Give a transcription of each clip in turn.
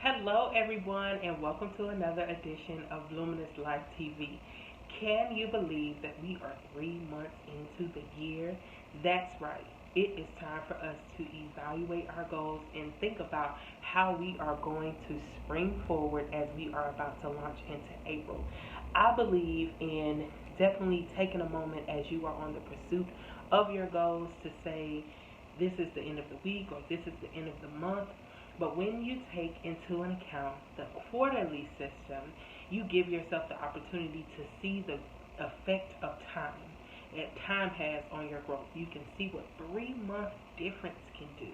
Hello, everyone, and welcome to another edition of Luminous Life TV. Can you believe that we are 3 months into the year? That's right. It is time for us to evaluate our goals and think about how we are going to spring forward as we are about to launch into April. I believe in definitely taking a moment as you are on the pursuit of your goals to say, this is the end of the week or this is the end of the month. But when you take into account the quarterly system, you give yourself the opportunity to see the effect of time that time has on your growth. You can see what 3 month difference can do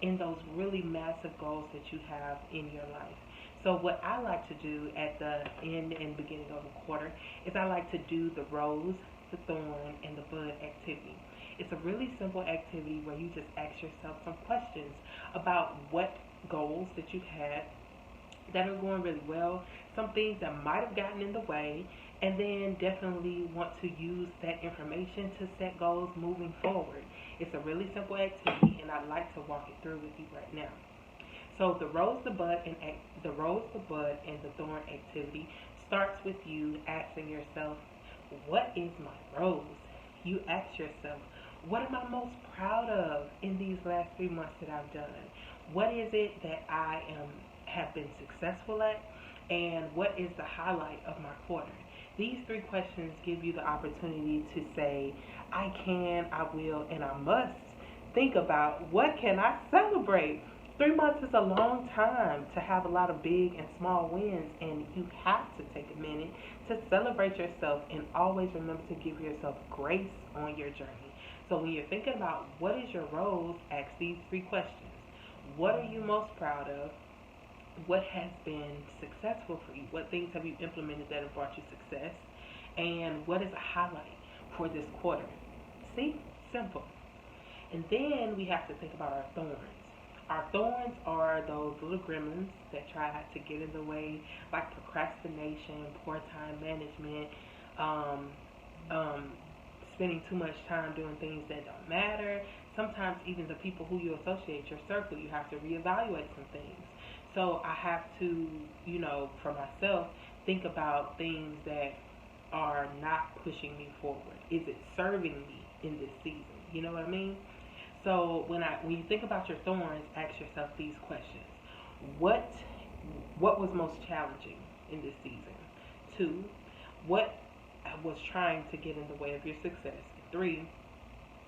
in those really massive goals that you have in your life. So what I like to do at the end and beginning of a quarter is I like to do the rose, the thorn, and the bud activity. It's a really simple activity where you just ask yourself some questions about what goals that you've had that are going really well, some things that might have gotten in the way, and then definitely want to use that information to set goals moving forward. It's a really simple activity, and I'd like to walk it through with you right now. So the bud, and the thorn activity starts with you asking yourself, "What is my rose?" You ask yourself, "What am I most proud of in these last 3 months that I've done? What is it that I am have been successful at, and what is the highlight of my quarter?" These three questions give you the opportunity to say, "I can, I will, and I must." Think about, what can I celebrate? 3 months is a long time to have a lot of big and small wins, and you have to take a minute to celebrate yourself and always remember to give yourself grace on your journey. So when you're thinking about what is your role, ask these three questions. What are you most proud of? What has been successful for you? What things have you implemented that have brought you success? And what is a highlight for this quarter? See? Simple. And then we have to think about our thorns. Our thorns are those little gremlins that try to get in the way, like procrastination, poor time management, um, um, spending too much time doing things that don't matter. Sometimes even the people who you associate, your circle, you have to reevaluate some things. So I have to, for myself, think about things that are not pushing me forward. Is it serving me in this season? You know what I mean? So when you think about your thorns, ask yourself these questions. What what was most challenging in this season? Two, what was trying to get in the way of your success? Three,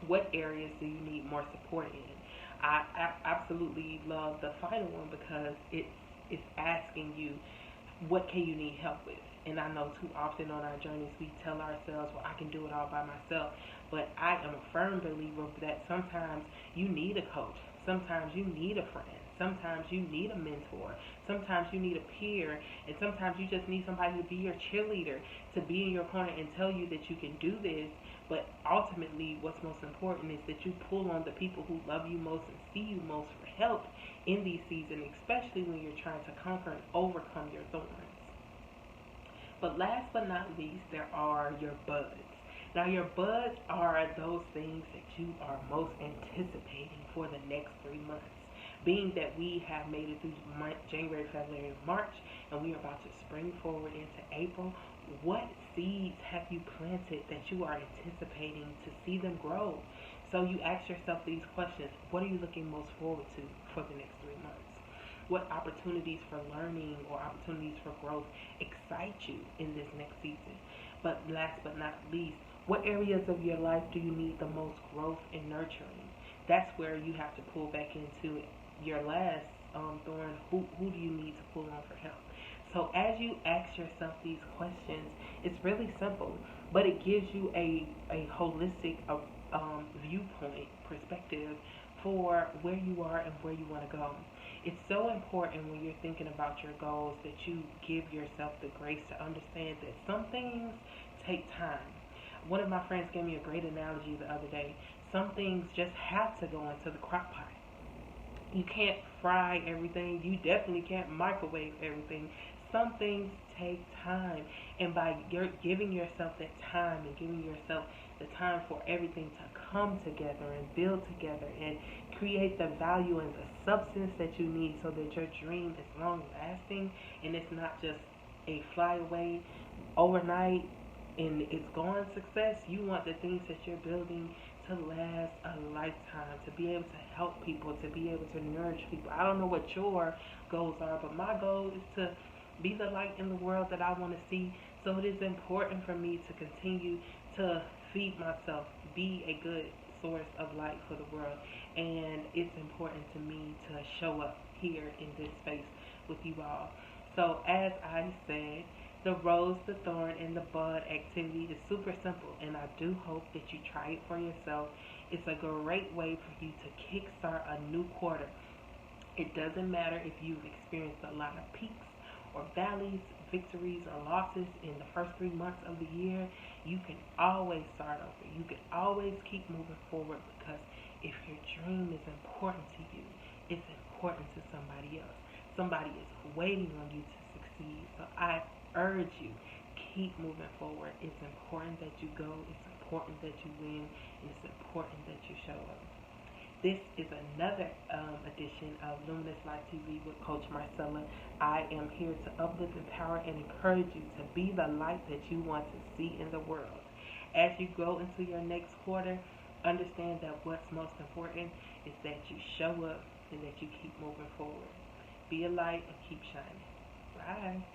what areas do you need more support in? I absolutely love the final one because it's asking you, what can you need help with? And I know too often on our journeys we tell ourselves, well, I can do it all by myself. But I am a firm believer that sometimes you need a coach. Sometimes you need a friend. Sometimes you need a mentor. Sometimes you need a peer. And sometimes you just need somebody to be your cheerleader, to be in your corner and tell you that you can do this. But ultimately, what's most important is that you pull on the people who love you most and see you most for help in these seasons, especially when you're trying to conquer and overcome your thorns. But last but not least, there are your buds. Now, your buds are those things that you are most anticipating for the next 3 months. Being that we have made it through January, February, and March, and we are about to spring forward into April, what seeds have you planted that you are anticipating to see them grow? So you ask yourself these questions. What are you looking most forward to for the next 3 months? What opportunities for learning or opportunities for growth excite you in this next season? But last but not least, what areas of your life do you need the most growth and nurturing? That's where you have to pull back into your last thorn. Who do you need to pull on for help? So as you ask yourself these questions, it's really simple, but it gives you a holistic viewpoint, perspective for where you are and where you want to go. It's so important when you're thinking about your goals that you give yourself the grace to understand that some things take time. One of my friends gave me a great analogy the other day. Some things just have to go into the crock pot. You can't fry everything. You definitely can't microwave everything. Some things take time. And by giving yourself that time and giving yourself the time for everything to come together and build together and Create the value and the substance that you need so that your dream is long lasting and it's not just a flyaway overnight and it's gone success. You want the things that you're building to last a lifetime, to be able to help people, to be able to nourish people. I don't know what your goals are, but my goal is to be the light in the world that I want to see. So it is important for me to continue to feed myself, be a good source of light for the world. And it's important to me to show up here in this space with you all. So as I said, the rose, the thorn, and the bud activity is super simple, and I do hope that you try it for yourself. It's a great way for you to kickstart a new quarter. It doesn't matter if you've experienced a lot of peaks or valleys, victories or losses in the first 3 months of the year. You can always start over. You can always keep moving forward because if your dream is important to you, it's important to somebody else. Somebody is waiting on you to succeed. So I urge you, keep moving forward. It's important that you go. It's important that you win. And it's important that you show up. This is another edition of Luminous Life TV with Coach Marcella. I am here to uplift, empower, and encourage you to be the light that you want to see in the world. As you go into your next quarter, understand that what's most important is that you show up and that you keep moving forward. Be a light and keep shining. Bye.